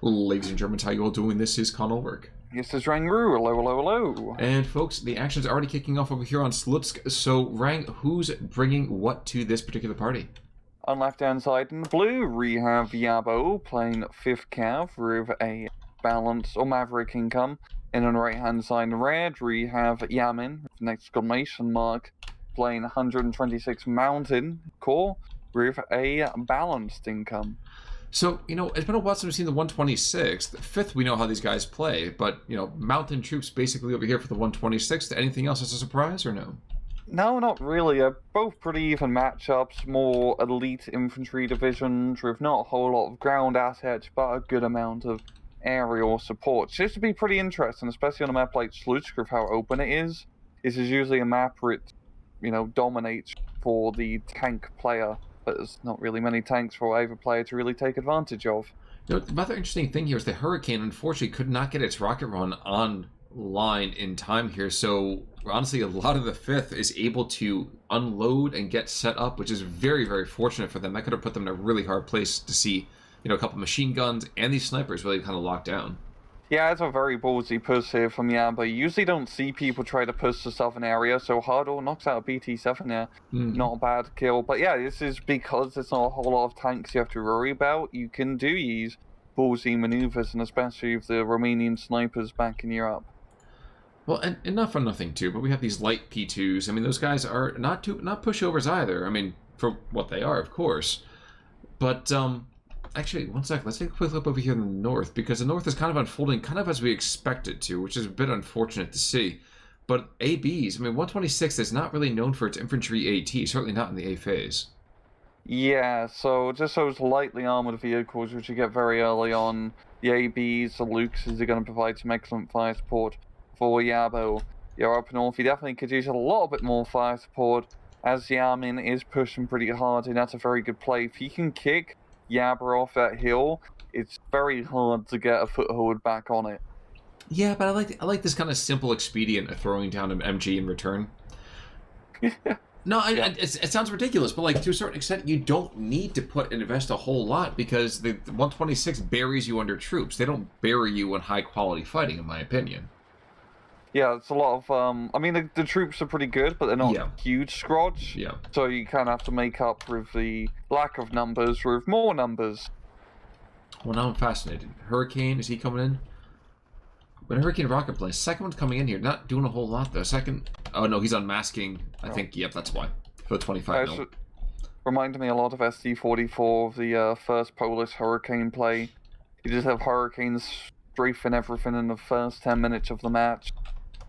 Ladies and gentlemen, how you all doing? This is Conolwork. This is Rangru. Hello, hello, hello. And folks, the action's already kicking off over here on Slutsk. So, Rang, who's bringing what to this particular party? On left-hand side in the blue, we have Yabo playing 5th Cav with a balance or Maverick income. And on the right-hand side in red, we have Yamin, with an exclamation mark, playing 126 Mountain Core with a balanced income. So, it's been a while since we've seen the 126th. 5th, we know how these guys play, but, mountain troops basically over here for the 126th. Anything else as a surprise, or no? No, not really. Both pretty even matchups, more elite infantry divisions with not a whole lot of ground assets, but a good amount of aerial support. It's just to be pretty interesting, especially on a map like Slutsk with how open it is. This is usually a map where it, dominates for the tank player. But there's not really many tanks for either player to really take advantage of. The rather interesting thing here is the Hurricane, unfortunately, could not get its rocket run online in time here. So, honestly, a lot of the 5th is able to unload and get set up, which is very, very fortunate for them. That could have put them in a really hard place to see, a couple machine guns and these snipers really kind of locked down. Yeah, it's a very ballsy push here from Yabo. You usually don't see people try to push the southern area, so Hardor knocks out a BT-7 there. Not a bad kill. But yeah, this is because there's not a whole lot of tanks you have to worry about. You can do these ballsy maneuvers, and especially with the Romanian snipers backing you up. Well, and not for nothing, too, but we have these light P2s. I mean, those guys are not pushovers either. I mean, for what they are, of course. But, actually, one sec. Let's take a quick look over here in the north, because the north is kind of unfolding kind of as we expect it to, which is a bit unfortunate to see. But ABs, 126 is not really known for its infantry AT, certainly not in the A phase. Yeah, so just those lightly armored vehicles, which you get very early on, the ABs, the Luxes are going to provide some excellent fire support for Yabo. You're up north, you definitely could use a little bit more fire support, as Yamin is pushing pretty hard, and that's a very good play. If he can kick Yabo off that hill, it's very hard to get a foothold back on it. Yeah, but I like this kind of simple expedient of throwing down an MG in return. No, it sounds ridiculous, but like to a certain extent, you don't need to invest a whole lot because the 126 buries you under troops. They don't bury you in high quality fighting, in my opinion. Yeah, it's a lot of, the troops are pretty good, but they're not huge scrods. Yeah. So you kind of have to make up with the lack of numbers with more numbers. Well, now I'm fascinated. Hurricane, is he coming in? When Hurricane Rocket plays, second one's coming in here, not doing a whole lot though. Second, oh no, he's unmasking. I think, yep, that's why. For 25 mil. Reminded me a lot of SD44 of the first Polish Hurricane play. You just have Hurricanes strafing everything in the first 10 minutes of the match.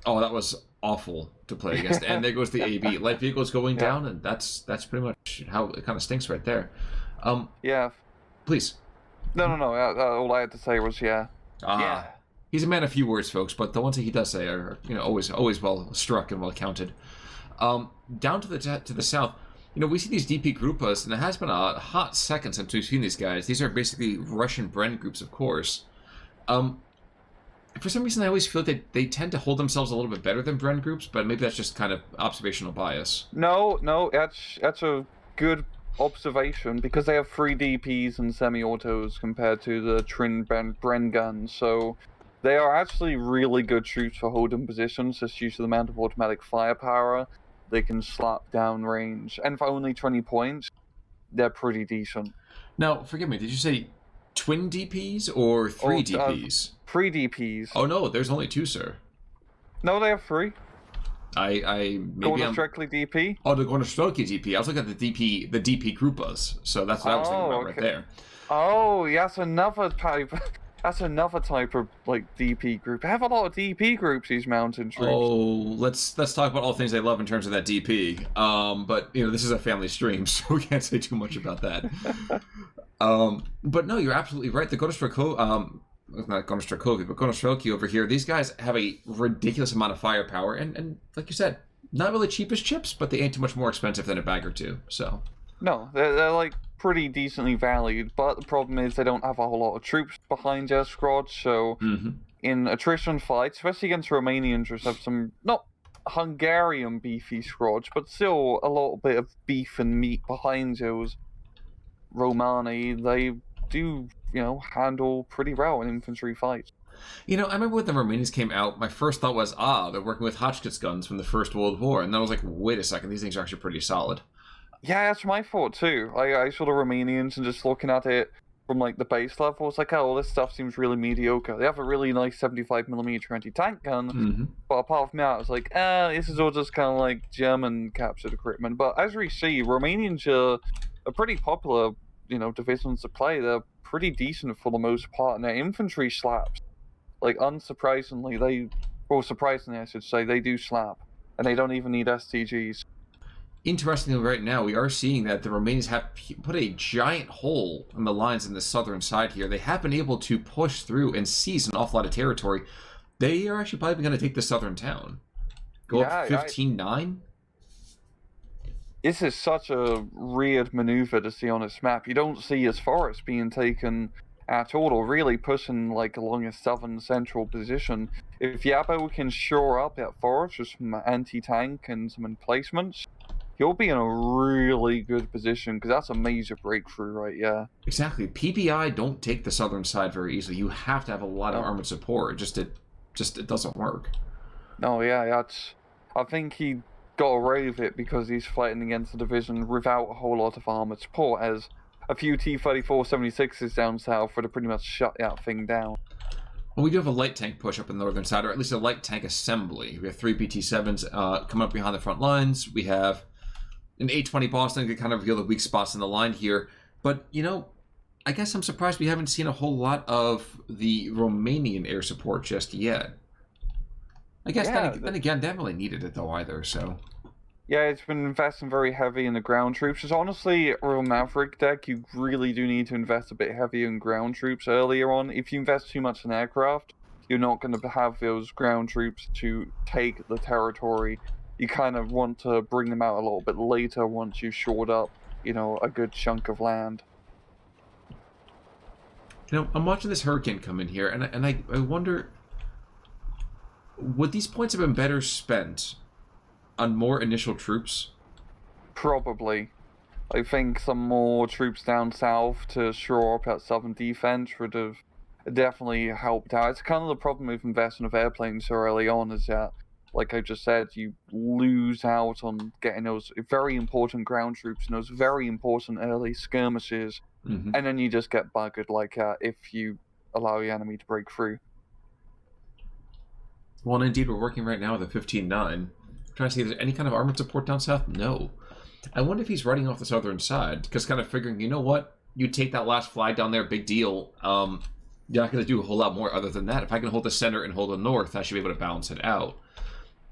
Oh, that was awful to play against. And there goes the AB. Light vehicles going down, and that's pretty much how it kind of stinks right there. Yeah. Please. No. All I had to say was yeah. Yeah. He's a man of few words, folks, but the ones that he does say are, always well struck and well counted. Down to the south, we see these DP Grupas, and it has been a hot second since we've seen these guys. These are basically Russian Bren groups, of course. For some reason, I always feel that they tend to hold themselves a little bit better than Bren groups, but maybe that's just kind of observational bias. No, that's a good observation, because they have 3 DPs and semi-autos compared to the Trin Bren guns, so they are actually really good troops for holding positions, just due to the amount of automatic firepower they can slap down range. And for only 20 points, they're pretty decent. Now, forgive me, did you say twin DPs or 3 DPs? 3 DPs. Oh no, there's only 2, sir. No, they have 3. Maybe Gornostrelkovy DP? Oh, the Gornostrelkovy DP. I was looking at the DP Grupas, so that's what I was thinking about right there. Oh, yeah, that's another type. That's another type of DP group. I have a lot of DP groups, these mountain troops. Oh, let's talk about all things I love in terms of that DP. But this is a family stream, so we can't say too much about that. But no, you're absolutely right. The Gornostrelkovy, not Gornostrelkovy, but Gornostrelkovy over here, these guys have a ridiculous amount of firepower, and like you said, not really cheap as chips, but they ain't too much more expensive than a bag or two, so. No, they're pretty decently valued, but the problem is they don't have a whole lot of troops behind their squad, so in attrition fights, especially against Romanians, which have some, not Hungarian beefy squads, but still a little bit of beef and meat behind those Romani, they do handle pretty well in infantry fights. You know, I remember when the Romanians came out, my first thought was, they're working with Hotchkiss guns from the First World War. And then I was like, wait a second, these things are actually pretty solid. Yeah, that's my thought too. I saw the Romanians and just looking at it from like the base level, it's like, oh, well, this stuff seems really mediocre. They have a really nice 75mm anti-tank gun, but apart from that, it's like, this is all just kind of like German captured equipment. But as we see, Romanians are pretty popular, divisions to play. They're pretty decent for the most part, and their infantry slaps. Like, surprisingly, I should say, they do slap, and they don't even need STGs. Interestingly, right now, we are seeing that the Romanians have put a giant hole in the lines in the southern side here. They have been able to push through and seize an awful lot of territory. They are actually probably going to take the southern town. Go up 15-9? This is such a weird maneuver to see on this map. You don't see his forest being taken at all, or really pushing like along a southern central position. If Yabo can shore up that forest with some anti-tank and some emplacements, he'll be in a really good position, because that's a major breakthrough right here. Exactly. PBI don't take the southern side very easily. You have to have a lot of armored support. It doesn't work. No, yeah, I think he got away with it because he's fighting against the division without a whole lot of armored support, as a few T-34-76s down south would have pretty much shut that thing down. Well, we do have a light tank push up in the northern side, or at least a light tank assembly. We have 3 BT-7s coming up behind the front lines. We have an 820 Boston to kind of reveal the weak spots in the line here. But, I guess I'm surprised we haven't seen a whole lot of the Romanian air support just yet. I guess then again, they haven't really needed it though either, so... Yeah, it's been investing very heavy in the ground troops. Because honestly, with a Maverick deck, you really do need to invest a bit heavier in ground troops earlier on. If you invest too much in aircraft, you're not going to have those ground troops to take the territory. You kind of want to bring them out a little bit later once you've shored up, a good chunk of land. I'm watching this Hurricane come in here, and I wonder, would these points have been better spent on more initial troops? Probably. I think some more troops down south to shore up that southern defense would have definitely helped out. It's kind of the problem with investing of airplanes so early on, is that, like I just said, you lose out on getting those very important ground troops and those very important early skirmishes, and then you just get buggered like that if you allow the enemy to break through. Well, indeed, we're working right now with a 15-9. Trying to see if there's any kind of armored support down south. No. I wonder if he's running off the southern side, because kind of figuring, you know what? You take that last flag down there, big deal. You're not going to do a whole lot more other than that. If I can hold the center and hold the north, I should be able to balance it out.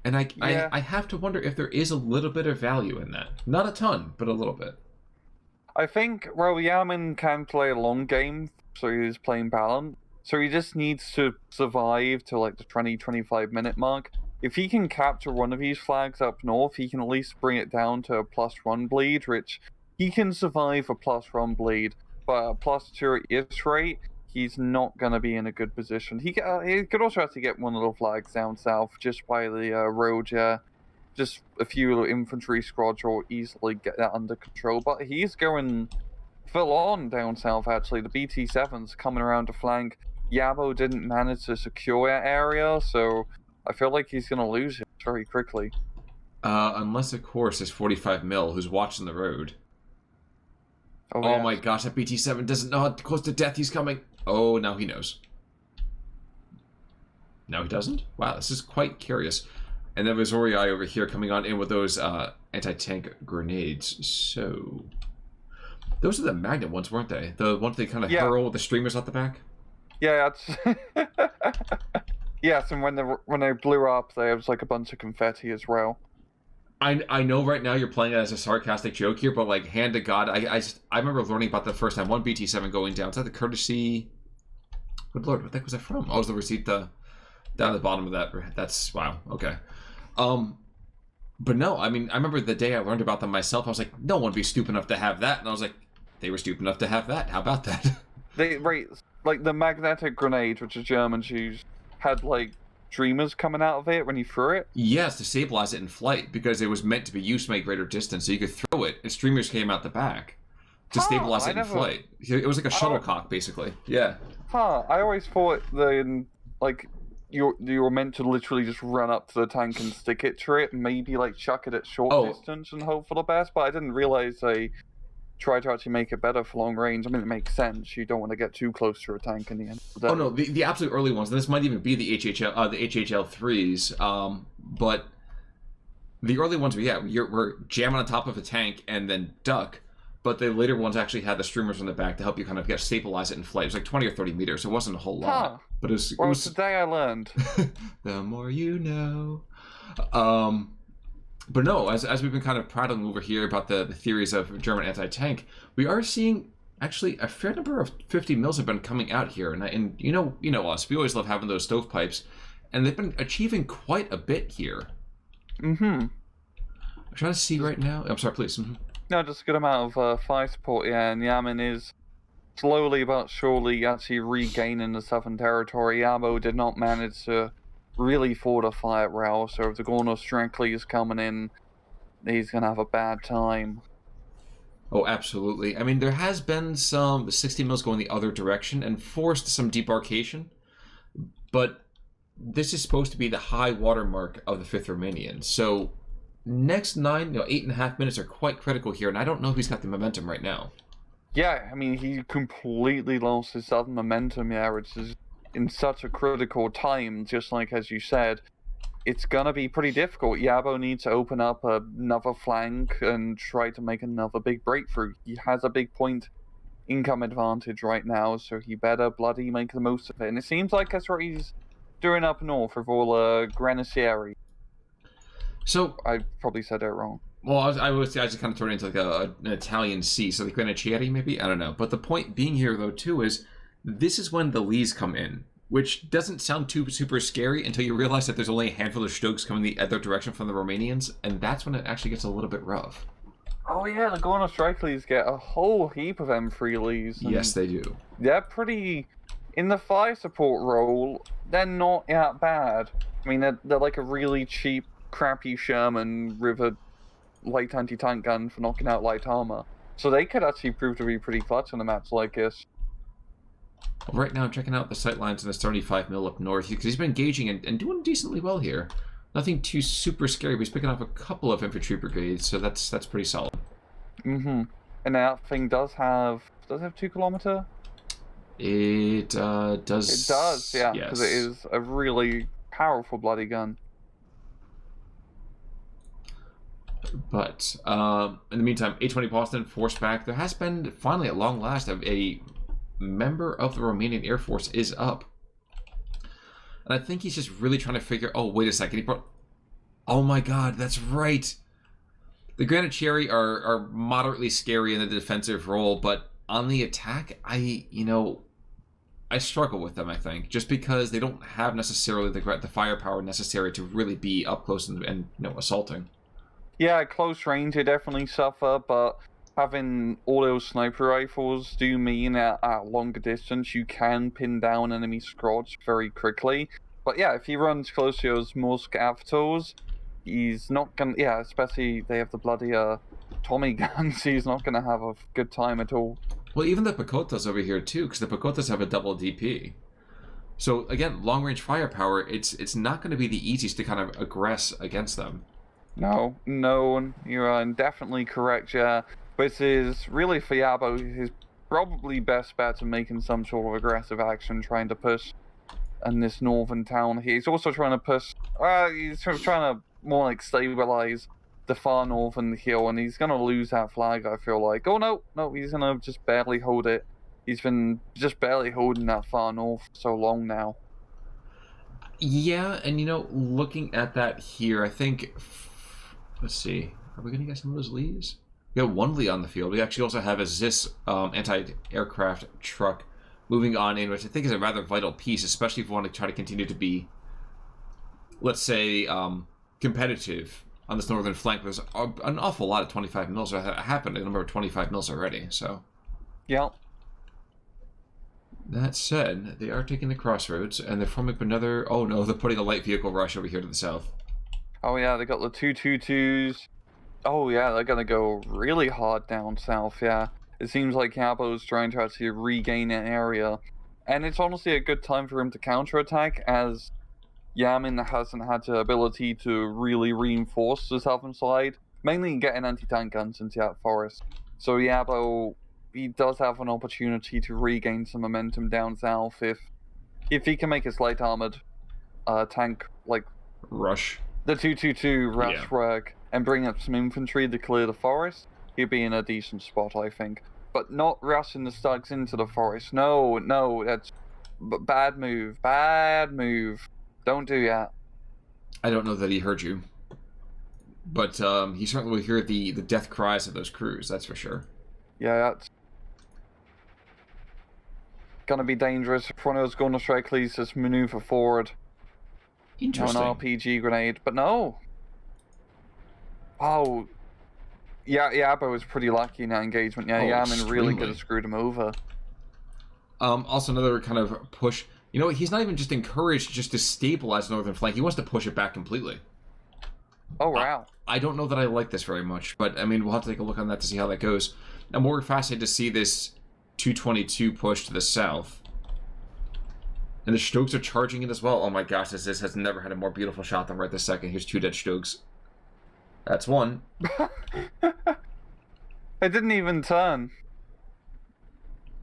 And I have to wonder if there is a little bit of value in that. Not a ton, but a little bit. I think, Yamin can play a long game, so he's playing balance. So he just needs to survive to like the 20-25 minute mark. If he can capture one of these flags up north, he can at least bring it down to a +1 bleed, which he can survive a +1 bleed, but a +2 IS rate, he's not going to be in a good position. He could also have to get one of the flags down south just by the road, yeah. Just a few little infantry squads will easily get that under control, but he's going full on down south, actually. The BT-7's coming around to flank. Yabo didn't manage to secure that area, so I feel like he's going to lose it very quickly. Unless, of course, there's 45 mil who's watching the road. Oh yes. My gosh, that BT-7 doesn't know how close to death he's coming. Oh, now he knows. No, he doesn't? Wow, this is quite curious. And then Vizorii over here coming on in with those anti-tank grenades. So, those are the Magnum ones, weren't they? The ones they kind of hurl with the streamers out the back? Yeah, that's... Yes, and when they blew up, there was like a bunch of confetti as well. I know right now you're playing it as a sarcastic joke here, but like, hand to God, I remember learning about the first time one BT-7 going down. Is that the courtesy? Good Lord, what the heck was that from? Oh, it was the receipt down at the bottom of that. That's wow. Okay. But no, I mean, I remember the day I learned about them myself. I was like, no one would be stupid enough to have that, and I was like, they were stupid enough to have that. How about that? Like the magnetic grenade, which is Germans used, had like streamers coming out of it when you threw it? Yes, to stabilize it in flight, because it was meant to be used to make greater distance, so you could throw it, and streamers came out the back. to stabilize I it in never... flight. It was like a shuttlecock, basically. Yeah. I always thought that, like, you're meant to literally just run up to the tank and stick it to it, and maybe, like, chuck it at short distance and hope for the best, but I didn't realize they try to actually make it better for long range. I mean, it makes sense. You don't want to get too close to a tank in the end. Oh no, the absolute early ones. This might even be the HHL 3s. But the early ones, we're jamming on top of a tank and then duck. But the later ones actually had the streamers on the back to help you kind of stabilize it in flight. It was like 20 or 30 meters. So it wasn't a whole lot. But it was today I learned. The more you know. But no, as we've been kind of prattling over here about the theories of German anti-tank, we are seeing actually a fair number of 50 mils have been coming out here, and you know us, we always love having those stovepipes, and they've been achieving quite a bit here. I'm trying to see right now. I'm sorry, please. No, just a good amount of fire support, yeah, and Yamin is slowly but surely actually regaining the southern territory. Yabo did not manage to really fortify it well, so if the Gornostrelkovy is coming in, he's going to have a bad time. Oh, absolutely. I mean, there has been some 60 mils going the other direction and forced some debarkation, but this is supposed to be the high water mark of the 5th Romanian, so next 8.5 minutes are quite critical here, and I don't know if he's got the momentum right now. Yeah, I mean, he completely lost his southern momentum, which is in such a critical time, just like as you said. It's gonna be pretty difficult. Yabo needs to open up another flank and try to make another big breakthrough. He has a big point income advantage right now, so he better bloody make the most of it. And it seems like that's what he's doing up north with all Granatieri. So I probably said that wrong. Well, I just kind of turned it into like an Italian C, so the Granatieri maybe? I don't know. But the point being here, though, too, is this is when the Lees come in, which doesn't sound too super scary until you realize that there's only a handful of Stogs coming the other direction from the Romanians, and that's when it actually gets a little bit rough. Oh yeah, the Gornostrelkovys get a whole heap of M3 Lees. Yes, they do. They're pretty... In the fire support role, they're not that bad. I mean, they're like a really cheap, crappy Sherman with a light anti-tank gun for knocking out light armor. So they could actually prove to be pretty clutch in a match like this. Well, right now I'm checking out the sight lines in the 75 mil up north, because he's been engaging and doing decently well here. Nothing too super scary, but he's picking up a couple of infantry brigades, so that's pretty solid. And that thing does have 2 kilometer? It does. It does, yeah, because it is a really powerful bloody gun. But in the meantime, 820 Boston forced back. There has been finally, at long last, a member of the Romanian Air Force is up, and I think he's just really trying to figure. Oh, wait a second! He brought. Oh my God, that's right. The Granatieri are moderately scary in the defensive role, but on the attack, I struggle with them. I think just because they don't have necessarily the firepower necessary to really be up close and assaulting. Yeah, close range they definitely suffer, but having all those sniper rifles do mean at longer distance you can pin down enemy squads very quickly. But yeah, if he runs close to those Musk Avtors, he's not gonna. Yeah, especially they have the bloody Tommy guns. He's not gonna have a good time at all. Well, even the Pakotas over here too, because the Pakotas have a double DP. So again, long range firepower. It's not going to be the easiest to kind of aggress against them. No, you are definitely correct, yeah. This is really for Yabo his probably best bet of making some sort of aggressive action, trying to push in this northern town. He's also trying to push, he's trying to more like stabilize the far northern hill, and he's going to lose that flag, I feel like. Oh no, he's going to just barely hold it. He's been just barely holding that far north for so long now. Yeah, and looking at that here, I think... Let's see. Are we going to get some of those Lees? We got one Lee on the field. We actually also have a ZIS anti-aircraft truck moving on in, which I think is a rather vital piece, especially if we want to try to continue to be, let's say, competitive on this northern flank. There's an awful lot of 25 mils that happened, a number of 25 mils already, so... Yeah. That said, they are taking the crossroads, and they're forming another... Oh no, they're putting a light vehicle rush over here to the south. Oh yeah, they got the 222s. Oh yeah, they're gonna go really hard down south, yeah. It seems like Yabo's trying to actually regain an area. And it's honestly a good time for him to counterattack, as Yamin hasn't had the ability to really reinforce the southern side, mainly getting anti-tank guns into that forest. So Yabo, he does have an opportunity to regain some momentum down south if he can make his light armored tank, like Rush. the 222 rush Yeah. work, and bring up some infantry to clear the forest, he'd be in a decent spot, I think. But not rushing the Slugs into the forest. No, that's bad move. Bad move. Don't do that. I don't know that he heard you. But he certainly will hear the death cries of those crews, that's for sure. Yeah, that's gonna be dangerous if one of those Gornostrelkovys just maneuver forward. Interesting. An RPG grenade, but no. Oh, yeah, Yabo was pretty lucky in that engagement. Yeah, Yamin really could have screwed him over. Also, another kind of push. You know, he's not even just encouraged just to stabilize the northern flank. He wants to push it back completely. Oh, wow. I don't know that I like this very much, but I mean, we'll have to take a look on that to see how that goes. I'm more fascinated to see this 222 push to the south. And the Stokes are charging it as well. Oh my gosh, this has never had a more beautiful shot than right this second. Here's 2 dead Stokes. That's 1. It didn't even turn.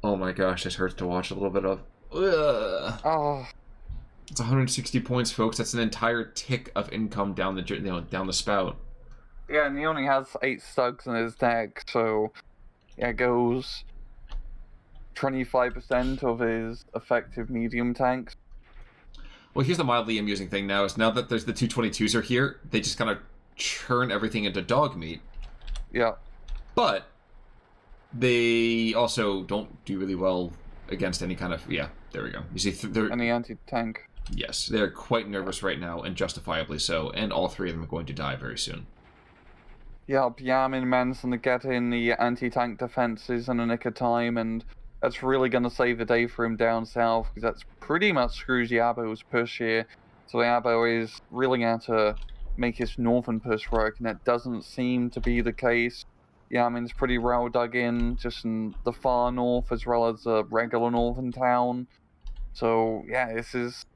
Oh my gosh, this hurts to watch a little bit of. Ugh. Oh. It's 160 points, folks. That's an entire tick of income down the down the spout. Yeah, and he only has 8 Slugs in his deck, so yeah, it goes 25% of his effective medium tanks. Well, here's the mildly amusing thing now, is now that there's the 222s are here, they just kind of churn everything into dog meat. Yeah. But they also don't do really well against any kind of... Yeah, there we go. You see, they're... Any anti-tank. Yes, they're quite nervous right now, and justifiably so, and all 3 of them are going to die very soon. Yeah, Yamin managing to get in the anti-tank defenses in a nick of time, and that's really going to save the day for him down south, because that's pretty much screws Yabo's push here. So Yabo is really going to make his northern push work, and that doesn't seem to be the case. Yamin's pretty well dug in, just in the far north, as well as a regular northern town. So, yeah, this is...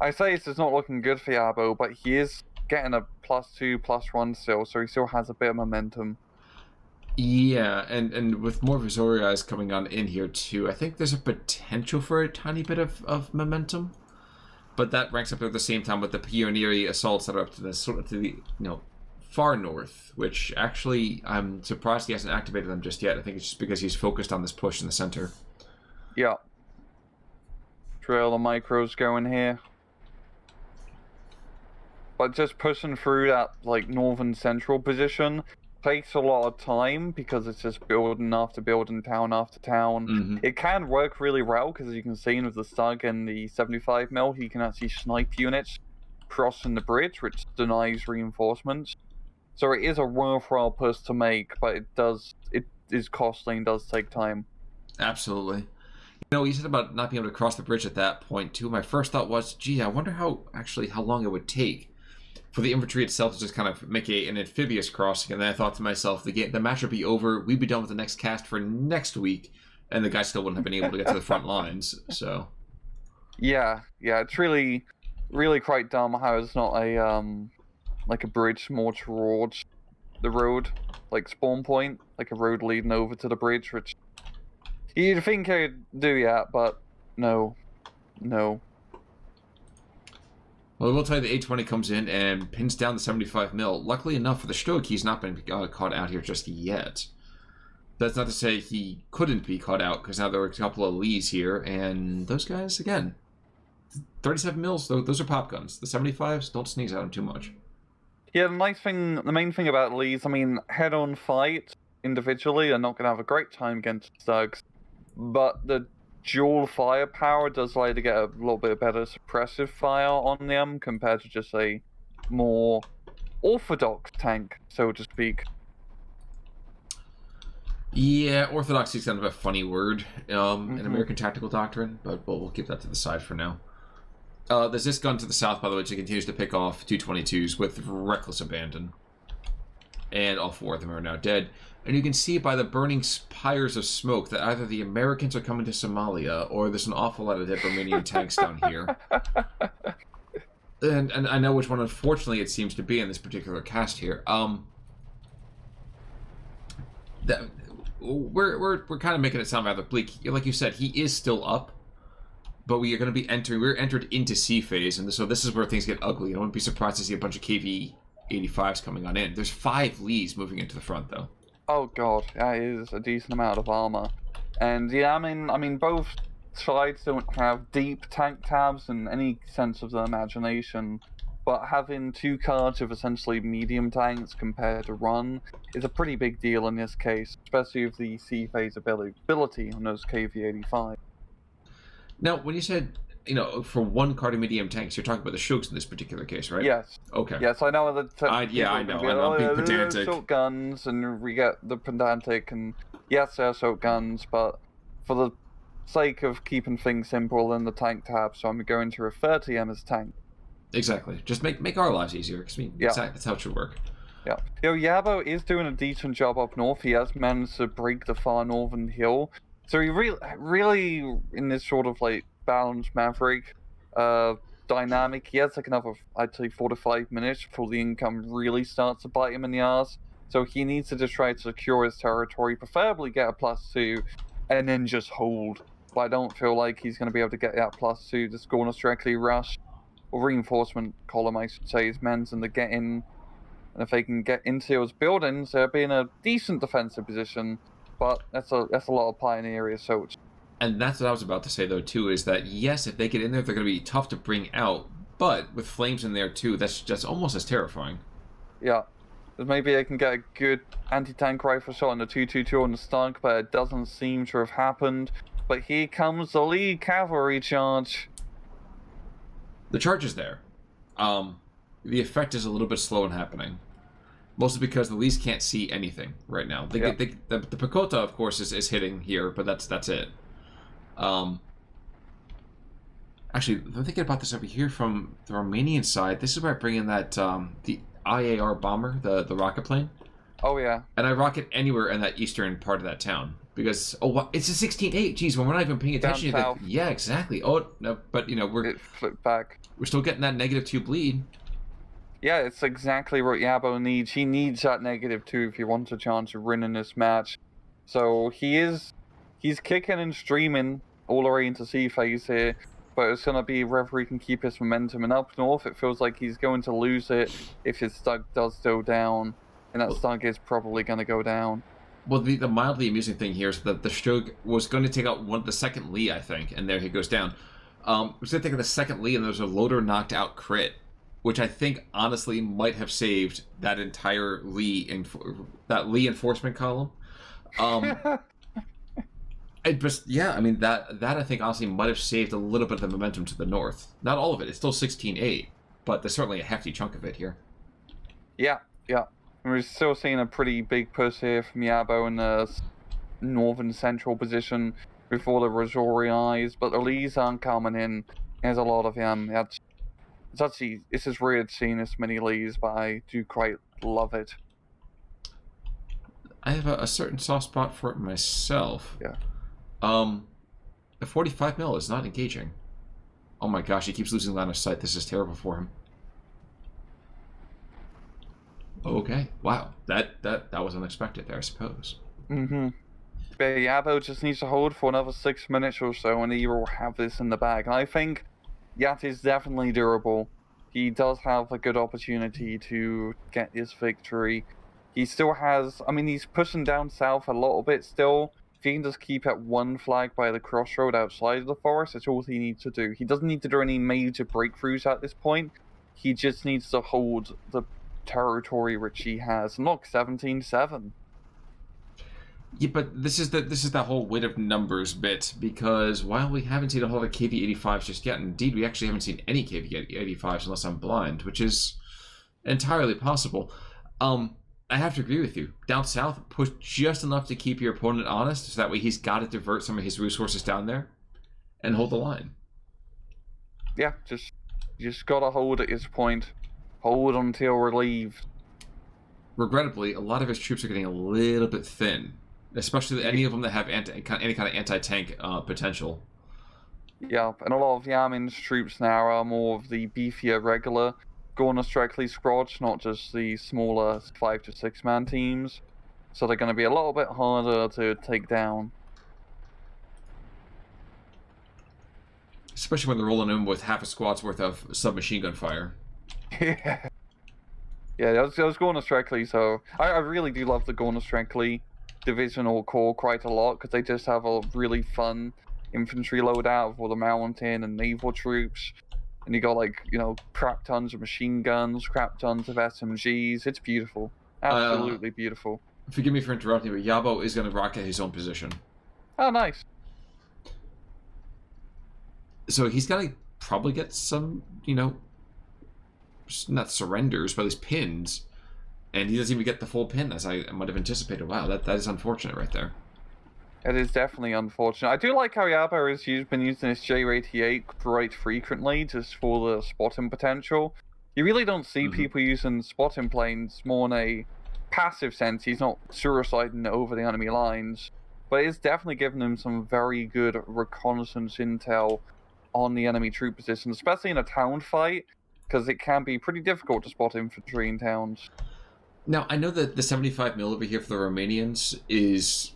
I say this is not looking good for Yabo, but he is getting a +2, +1 still, so he still has a bit of momentum. Yeah, and with more Visoriais coming on in here too, I think there's a potential for a tiny bit of momentum. But that ranks up there at the same time with the pioneering assaults that are up to the far north, which actually I'm surprised he hasn't activated them just yet. I think it's just because he's focused on this push in the center. Yeah. Trail the micros going here. But just pushing through that like northern central position takes a lot of time, because it's just building after building, town after town. Mm-hmm. It can work really well, because as you can see with the Slug and the 75mm, he can actually snipe units crossing the bridge, which denies reinforcements. So it is a worthwhile push to make, but it is costly and does take time. Absolutely. You know, you said about not being able to cross the bridge at that point too. My first thought was, gee, I wonder how long it would take for the infantry itself to just kind of make an amphibious crossing. And then I thought to myself, the match would be over. We'd be done with the next cast for next week, and the guys still wouldn't have been able to get to the front lines. So, yeah, it's really, really quite dumb how it's not a like a bridge more towards the road, like spawn point, like a road leading over to the bridge, which you'd think I'd do that, but no. Well, I will tell you the 820 comes in and pins down the 75mm. Luckily enough for the Stroke, he's not been caught out here just yet. That's not to say he couldn't be caught out, because now there are a couple of Lees here, and those guys, again, 37mm, those are pop guns. The 75s, don't sneeze at them too much. Yeah, the main thing about Lees, I mean, head-on fight individually are not going to have a great time against Slugs, but the dual firepower does allow you to get a little bit better suppressive fire on them compared to just a more orthodox tank, so to speak. Yeah, orthodoxy is kind of a funny word in American tactical doctrine, but we'll keep that to the side for now. There's this gun to the south, by the way, which continues to pick off 222s with reckless abandon. And all 4 of them are now dead. And you can see by the burning pyres of smoke that either the Americans are coming to Somalia or there's an awful lot of dead Romanian tanks down here. And I know which one, unfortunately, it seems to be in this particular cast here. We're kind of making it sound rather bleak. Like you said, he is still up, but we are going to be we're entered into C phase, and so this is where things get ugly. I wouldn't be surprised to see a bunch of KV-85s coming on in. There's 5 Lees moving into the front, though. Oh god, that is a decent amount of armor. And yeah, I mean, both sides don't have deep tank tabs in any sense of the imagination, but having 2 cards of essentially medium tanks compared to run is a pretty big deal in this case, especially with the C-phase ability on those KV-85. Now, when you said, for 1 card of medium tanks, you're talking about the Shugs in this particular case, right? Yes. Okay. Yes, I know that. I know. I'm being pedantic. Assault guns, and we get the pedantic, and yes, they're assault guns, but for the sake of keeping things simple in the tank tab, so I'm going to refer to them as tank. Exactly. Just make our lives easier, because that's how it should work. Yeah. Yabo is doing a decent job up north. He has managed to break the far northern hill. So he really, in this sort of like balanced Maverick dynamic, he has like another, I'd say, 4 to 5 minutes before the income really starts to bite him in the ass. So he needs to just try to secure his territory, preferably get a +2, and then just hold. But I don't feel like he's going to be able to get that +2 to Gornostrelkovy rush, or reinforcement column, I should say, his men's in the get in. And if they can get into those buildings, they'll be in a decent defensive position. But that's a lot of pioneer assault. And that's what I was about to say, though, too, is that, yes, if they get in there, they're going to be tough to bring out. But with flames in there, too, that's just almost as terrifying. Yeah. Maybe they can get a good anti-tank rifle shot on the 222 on the Slutsk, but it doesn't seem to have happened. But here comes the lead cavalry charge. The charge is there. The effect is a little bit slow in happening. Mostly because the Lees can't see anything right now. The Pekota, of course, is hitting here, but that's it. Actually, I'm thinking about this over here from the Romanian side. This is where I bring in that the IAR bomber, the rocket plane. Oh yeah. And I rocket anywhere in that eastern part of that town because it's a 16-8. Geez, when we're not even paying attention to that. Yeah, exactly. Oh no, but it flipped back. We're still getting that -2 bleed. Yeah, it's exactly what Yabo needs. He needs that -2 if he wants a chance of winning this match. So he's kicking and streaming all the way into C phase here, but it's going to be whether he can keep his momentum. And up north, it feels like he's going to lose it if his Slutsk does go down, and that Slutsk is probably going to go down. Well, the mildly amusing thing here is that the Shug was going to take out the second Lee, I think, and there he goes down. Was going to take out the second Lee, and there was a loader knocked out crit, which I think honestly might have saved that entire Lee enforcement column. Yeah, I mean that I think honestly might have saved a little bit of the momentum to the north. Not all of it. It's still 16-8, but there's certainly a hefty chunk of it here. Yeah. We're still seeing a pretty big push here from Yabo in the northern central position with all the Rosori eyes, but the Lees aren't coming in. There's a lot of them. This is weird seeing this many Lees, but I do quite love it. I have a certain soft spot for it myself. Yeah. The 45 mil is not engaging. Oh my gosh, he keeps losing line of sight. This is terrible for him. Okay. Wow. That was unexpected there, I suppose. Mm-hmm. But Yabo just needs to hold for another 6 minutes or so, and he will have this in the bag. And I think Yat is definitely durable. He does have a good opportunity to get this victory. He still has... I mean, he's pushing down south a little bit still. If he can just keep at one flag by the crossroad outside of the forest, that's all he needs to do. He doesn't need to do any major breakthroughs at this point. He just needs to hold the territory which he has. And look, 17-7. Yeah, but this is the whole weight of numbers bit, because while we haven't seen a whole lot of KV-85s just yet, indeed we actually haven't seen any KV-85s unless I'm blind, which is entirely possible. I have to agree with you. Down south, push just enough to keep your opponent honest, so that way he's got to divert some of his resources down there and hold the line. Yeah, just gotta hold at this point. Hold until relieved. regrettably, a lot of his troops are getting a little bit thin, especially any of them that have any kind of anti-tank potential. Yeah, and a lot of Yamin's troops now are more of the beefier regular Gornostrelkovy squads, not just the smaller 5 to 6 man teams. So they're going to be a little bit harder to take down. Especially when they're rolling in with half a squad's worth of submachine gun fire. Yeah. Yeah, those Gornostrelkovy, so I really do love the Gornostrelkovy divisional corps quite a lot, because they just have a really fun infantry loadout with all the mountain and naval troops. And you got, like, you know, crap tons of machine guns, crap tons of SMGs. It's beautiful. Absolutely beautiful. Forgive me for interrupting, but Yabo is going to rocket his own position. Oh, nice. So he's got to probably get some, you know, not surrenders, but at least pins. And he doesn't even get the full pin, as I might have anticipated. Wow, that is unfortunate right there. It is definitely unfortunate. I do like how Yabo has been using his J-88 quite frequently, just for the spotting potential. You really don't see people using spotting planes more in a passive sense. He's not suiciding over the enemy lines. But it's definitely given him some very good reconnaissance intel on the enemy troop position, especially in a town fight, because it can be pretty difficult to spot infantry in towns. Now, I know that the 75mm over here for the Romanians is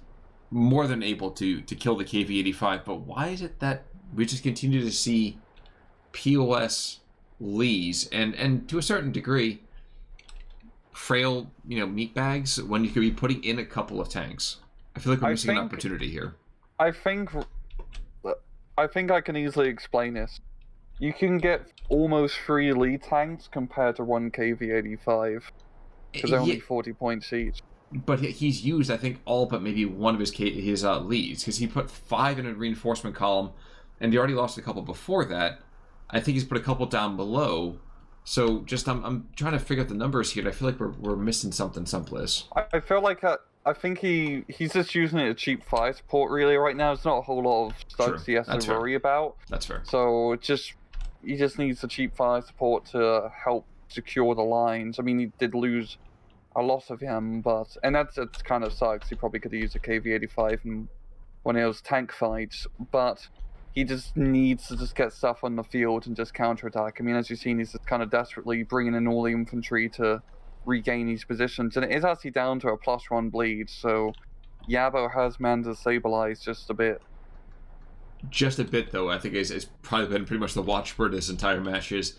more than able to kill the KV-85, but why is it that we just continue to see POS Lees and to a certain degree frail, you know, meat bags when you could be putting in a couple of tanks? I feel like we're missing an opportunity here. I think I can easily explain this. You can get almost 3 lead tanks compared to 1 KV-85, because they're only 40 points each. But he's used, I think, all but maybe one of his leads, because he put 5 in a reinforcement column, and he already lost a couple before that. I think he's put a couple down below. So just I'm trying to figure out the numbers here, and I feel like we're missing something someplace. I feel like I think he's just using it as cheap fire support really right now. It's not a whole lot of studs he has to worry about. That's fair. So he just needs the cheap fire support to help secure the lines. I mean, he did lose a lot of him, and that's kind of sucks. He probably could have used a KV-85 in one of those tank fights, but he just needs to just get stuff on the field and just counterattack. I mean, as you've seen, he's just kind of desperately bringing in all the infantry to regain these positions, and it is actually down to a +1 bleed, so Yabo has managed to stabilize just a bit. Just a bit, though, I think is probably been pretty much the watchword this entire match is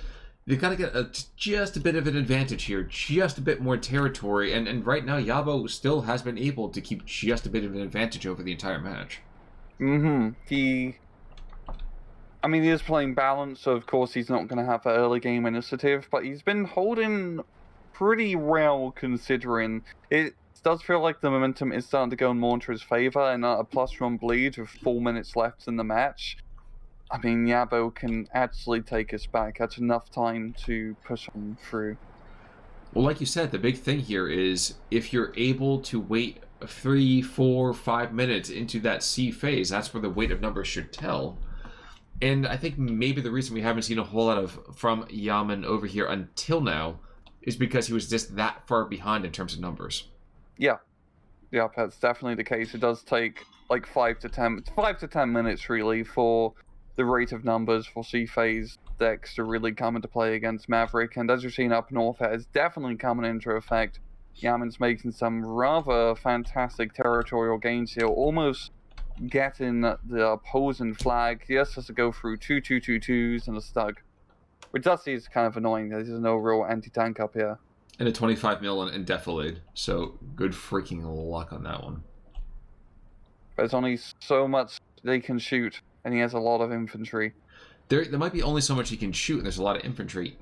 they've got to get just a bit of an advantage here, just a bit more territory, and right now Yabo still has been able to keep just a bit of an advantage over the entire match. He is playing balance, so of course he's not going to have an early game initiative, but he's been holding pretty well considering. It does feel like the momentum is starting to go more into his favor, and a +1 bleed with 4 minutes left in the match. I mean, Yabo can actually take us back. That's enough time to push on through. Well, like you said, the big thing here is if you're able to wait 3, 4, 5 minutes into that C phase, that's where the weight of numbers should tell. And I think maybe the reason we haven't seen a whole lot from Yamin over here until now is because he was just that far behind in terms of numbers. Yeah, that's definitely the case. It does take like 5 to 10 minutes really for the rate of numbers for C phase decks to really come into play against Maverick, and as you're seeing up north, it is definitely coming into effect. Yamin's making some rather fantastic territorial gains here, almost getting the opposing flag. He has to go through 2 2-2-2s and a stug, which does seem kind of annoying. There's no real anti-tank up here. And a 25mm in defilade, so good freaking luck on that one. There's only so much they can shoot, and he has a lot of infantry. There might be only so much he can shoot, and there's a lot of infantry,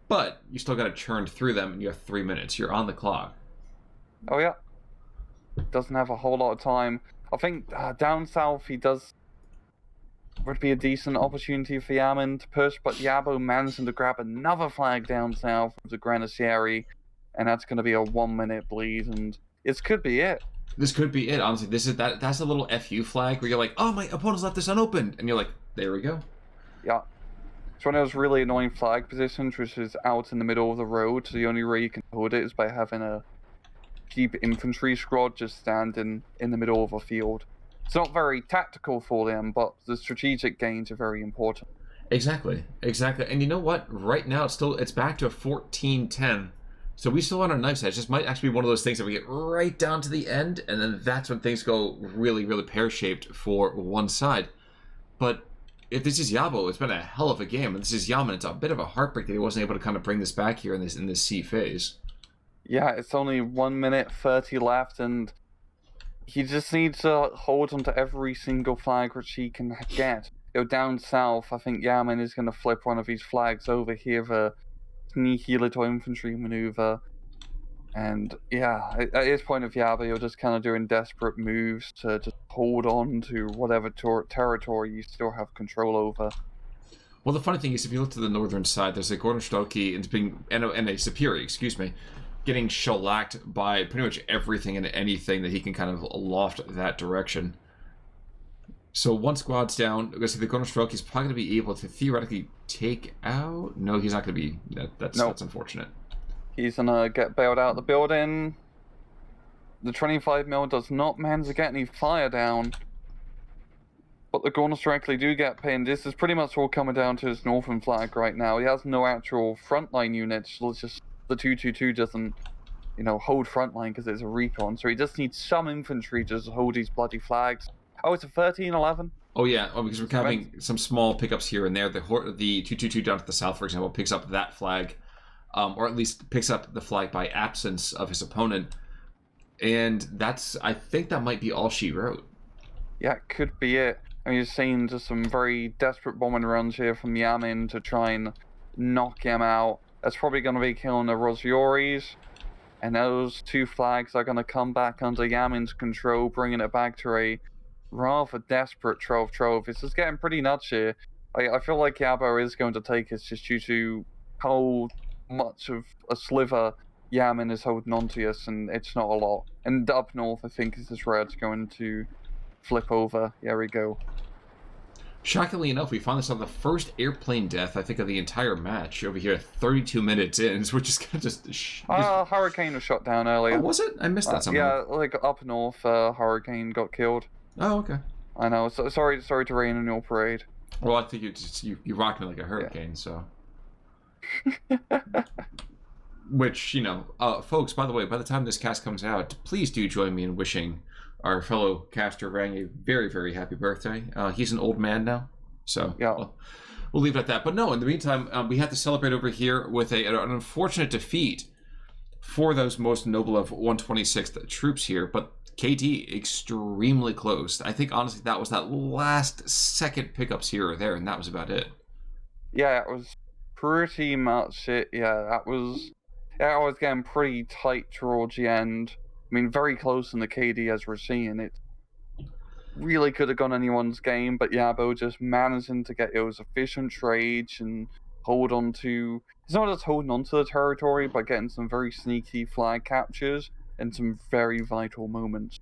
but you still got to churn through them, and you have 3 minutes. You're on the clock. Oh yeah. Doesn't have a whole lot of time. I think down south would be a decent opportunity for Yamin to push, but Yabo managing to grab another flag down south with the Granatieri, and that's going to be a 1 minute bleed, and this could be it. This could be it, honestly. That's a little FU flag where you're like, oh, my opponent's left this unopened, and you're like, there we go. Yeah. It's one of those really annoying flag positions which is out in the middle of the road, so the only way you can hold it is by having a keep infantry squad just standing in the middle of a field. It's not very tactical for them, but the strategic gains are very important. Exactly. And you know what? Right now, it's back to a 14-10. So we still on our knife's edge. This might actually be one of those things that we get right down to the end, and then that's when things go really, really pear-shaped for one side. But if this is Yabo, it's been a hell of a game. And this is Yamin. It's a bit of a heartbreak that he wasn't able to kind of bring this back here in this C phase. Yeah, it's only 1 minute 30 left, and he just needs to hold onto every single flag which he can get. Down south, I think Yamin is going to flip one of his flags over here, the sneaky little infantry maneuver. And yeah, at this point of Yabo, you're just kind of doing desperate moves to just hold on to whatever territory you still have control over. Well, the funny thing is, if you look to the northern side, there's a Gornostrelkovy and a Superior, getting shellacked by pretty much everything and anything that he can kind of loft that direction. So one squad's down. I guess the Gornostrelkovy is probably going to be able to theoretically take out. No, he's not going to be. That's unfortunate. He's going to get bailed out of the building. The 25mm does not manage to get any fire down. But the Gornostrelkovy do get pinned. This is pretty much all coming down to his northern flag right now. He has no actual frontline units. So it's just the 222 doesn't, hold frontline because it's a recon. So he just needs some infantry to just hold these bloody flags. Oh, it's a 13-11. Oh yeah, because we're having some small pickups here and there. The 222 down to the south, for example, picks up that flag, or at least picks up the flag by absence of his opponent, and I think that might be all she wrote. Yeah, it could be it. I mean, you're seeing just some very desperate bombing runs here from Yamin to try and knock him out. That's probably going to be killing the Rosyoris, and those two flags are going to come back under Yamin's control, bringing it back to a rather desperate 12-12. This is getting pretty nuts here. I feel like Yabo is going to take us just due to how much of a sliver Yamin is holding on to us, and it's not a lot. And up north, I think, is this red's going to flip over. There we go. Shockingly enough, we found this on the first airplane death, I think, of the entire match over here, 32 minutes in, which is kind of just... Hurricane was shot down earlier. Oh, was it? I missed that somehow. Yeah, like up north, Hurricane got killed. Oh, okay. I know. So, sorry to rain on your parade. Well, I think you rocked me like a hurricane, so... Which, folks, by the way, by the time this cast comes out, please do join me in wishing our fellow caster Rang a very, very happy birthday. He's an old man now, so yeah. We'll leave it at that. But no, in the meantime, we have to celebrate over here with an unfortunate defeat for those most noble of 126th troops here, but KD extremely close. I think, honestly, that was that last second pickups here or there, and that was about it. Yeah, it was pretty much it. Yeah, I was getting pretty tight towards the end. I mean, very close in the KD as we're seeing. It really could have gone anyone's game, but Yabo just managing to get those efficient trades and hold on to... It's not just holding on to the territory, but getting some very sneaky flag captures and some very vital moments.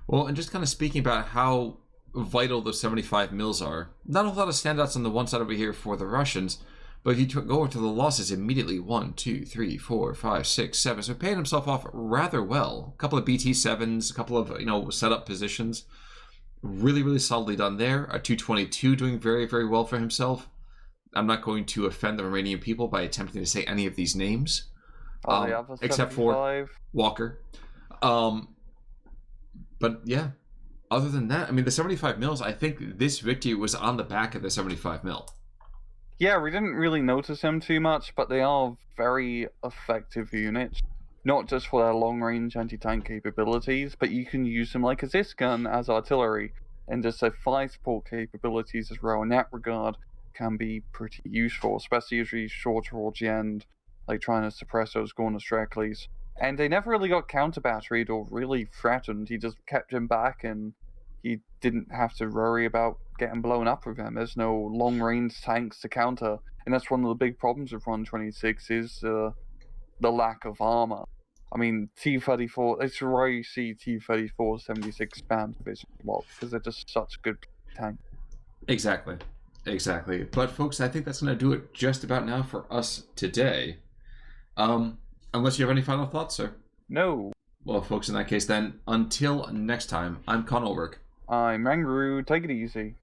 Well, and just kind of speaking about how vital those 75 mils are, not a lot of standouts on the one side over here for the Russians, but if you go over to the losses immediately, 1, 2, 3, 4, 5, 6, 7. So paying himself off rather well. A couple of BT7s, a couple of setup positions. Really, really solidly done there. A 222 doing very, very well for himself. I'm not going to offend the Romanian people by attempting to say any of these names. Except for Walker. But yeah, other than that, I mean, the 75 mils, I think this victory was on the back of the 75 mil. Yeah, we didn't really notice them too much, but they are very effective units. Not just for their long-range anti-tank capabilities, but you can use them like a Zis gun as artillery, and just their fire support capabilities as well in that regard can be pretty useful, especially as we short towards the end, like trying to suppress those Gornostrelkovys. And they never really got counter-batteried or really threatened. He just kept him back, and he didn't have to worry about getting blown up with them. There's no long-range tanks to counter, and that's one of the big problems with 126 is the lack of armor. I mean, T-34, it's why you see T-34 76 spam division a lot, because they're just such good tanks. Exactly. But folks, I think that's going to do it just about now for us today. Unless you have any final thoughts, sir? No. Well, folks, in that case, then, until next time, I'm Con Ulrich. I'm Rangaroo. Take it easy.